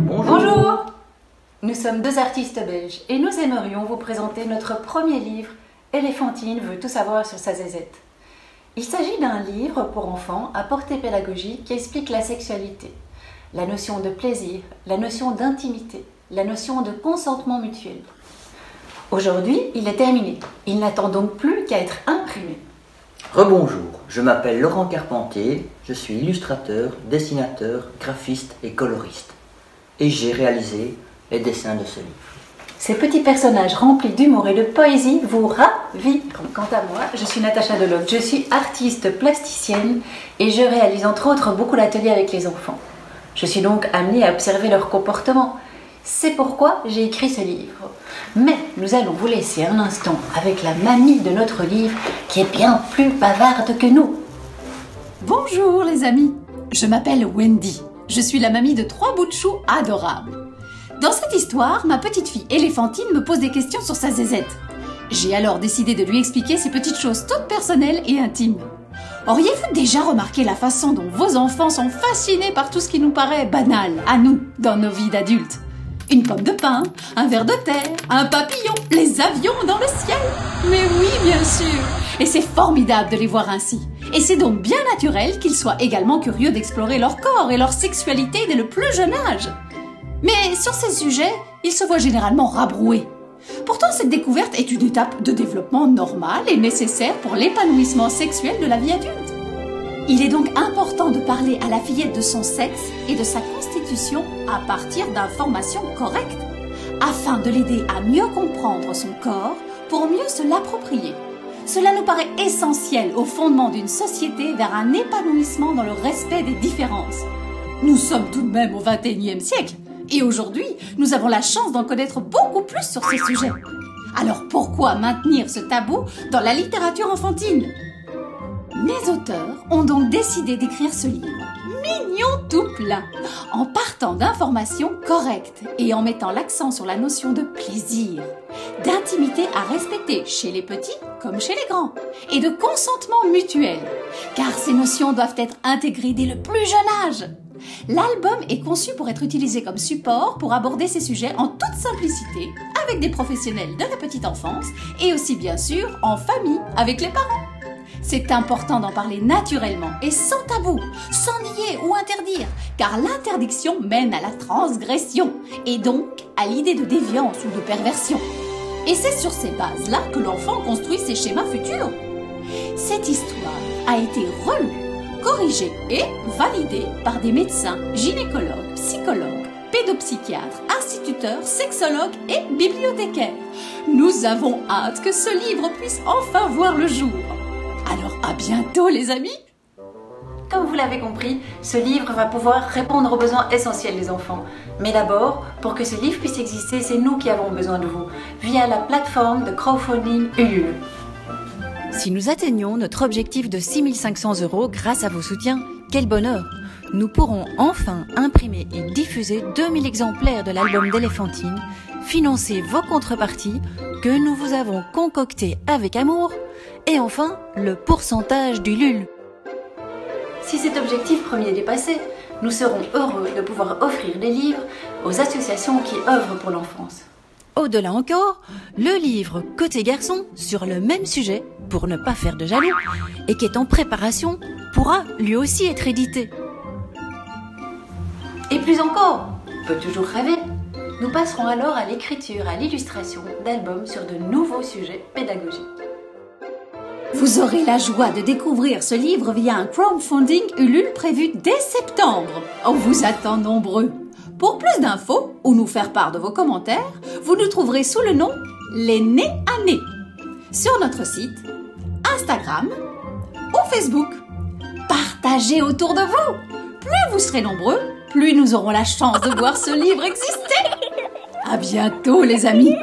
Bonjour. Nous sommes deux artistes belges et nous aimerions vous présenter notre premier livre, Éléphantine veut tout savoir sur sa zézette. Il s'agit d'un livre pour enfants à portée pédagogique qui explique la sexualité, la notion de plaisir, la notion d'intimité, la notion de consentement mutuel. Aujourd'hui, il est terminé. Il n'attend donc plus qu'à être imprimé. Rebonjour, je m'appelle Laurent Carpentier, je suis illustrateur, dessinateur, graphiste et coloriste. Et j'ai réalisé les dessins de ce livre. Ces petits personnages remplis d'humour et de poésie vous raviront. Quant à moi, je suis Natacha Deloc, je suis artiste plasticienne et je réalise entre autres beaucoup d'ateliers avec les enfants. Je suis donc amenée à observer leur comportement. C'est pourquoi j'ai écrit ce livre. Mais nous allons vous laisser un instant avec la mamie de notre livre qui est bien plus bavarde que nous. Bonjour les amis, je m'appelle Wendy. Je suis la mamie de 3 bouts de chou adorables. Dans cette histoire, ma petite fille Éléphantine me pose des questions sur sa zézette. J'ai alors décidé de lui expliquer ces petites choses toutes personnelles et intimes. Auriez-vous déjà remarqué la façon dont vos enfants sont fascinés par tout ce qui nous paraît banal à nous dans nos vies d'adultes? Une pomme de pin, un ver de terre, un papillon, les avions dans le ciel. Mais oui, bien sûr. Et c'est formidable de les voir ainsi. Et c'est donc bien naturel qu'ils soient également curieux d'explorer leur corps et leur sexualité dès le plus jeune âge. Mais sur ces sujets, ils se voient généralement rabroués. Pourtant, cette découverte est une étape de développement normale et nécessaire pour l'épanouissement sexuel de la vie adulte. Il est donc important de parler à la fillette de son sexe et de sa constitution à partir d'informations correctes, afin de l'aider à mieux comprendre son corps pour mieux se l'approprier. Cela nous paraît essentiel au fondement d'une société vers un épanouissement dans le respect des différences. Nous sommes tout de même au XXIe siècle. Et aujourd'hui, nous avons la chance d'en connaître beaucoup plus sur ces sujets. Alors pourquoi maintenir ce tabou dans la littérature enfantine? Les auteurs ont donc décidé d'écrire ce livre, mignon tout plein, en partant d'informations correctes et en mettant l'accent sur la notion de plaisir, d'intimité à respecter chez les petits comme chez les grands, et de consentement mutuel, car ces notions doivent être intégrées dès le plus jeune âge. L'album est conçu pour être utilisé comme support pour aborder ces sujets en toute simplicité avec des professionnels de la petite enfance et aussi bien sûr en famille avec les parents. C'est important d'en parler naturellement et sans tabou, sans nier ou interdire, car l'interdiction mène à la transgression et donc à l'idée de déviance ou de perversion. Et c'est sur ces bases-là que l'enfant construit ses schémas futurs. Cette histoire a été relue, corrigé et validé par des médecins, gynécologues, psychologues, pédopsychiatres, instituteurs, sexologues et bibliothécaires. Nous avons hâte que ce livre puisse enfin voir le jour. Alors à bientôt les amis! Comme vous l'avez compris, ce livre va pouvoir répondre aux besoins essentiels des enfants. Mais d'abord, pour que ce livre puisse exister, c'est nous qui avons besoin de vous, via la plateforme de crowdfunding Ulule. Si nous atteignons notre objectif de 6 500 € grâce à vos soutiens, quel bonheur! Nous pourrons enfin imprimer et diffuser 2000 exemplaires de l'album d'Éléphantine, financer vos contreparties que nous vous avons concoctées avec amour, et enfin le pourcentage du LUL. Si cet objectif premier est dépassé, nous serons heureux de pouvoir offrir des livres aux associations qui œuvrent pour l'enfance. Au-delà encore, le livre Côté garçon sur le même sujet, pour ne pas faire de jaloux, et qui est en préparation, pourra lui aussi être édité. Et plus encore, on peut toujours rêver. Nous passerons alors à l'écriture, à l'illustration d'albums sur de nouveaux sujets pédagogiques. Vous aurez la joie de découvrir ce livre via un crowdfunding Ulule prévu dès septembre. On vous attend nombreux. Pour plus d'infos ou nous faire part de vos commentaires, vous nous trouverez sous le nom Les Nés à Nez sur notre site, Instagram ou Facebook. Partagez autour de vous. Plus vous serez nombreux, plus nous aurons la chance de voir ce livre exister. À bientôt les amis.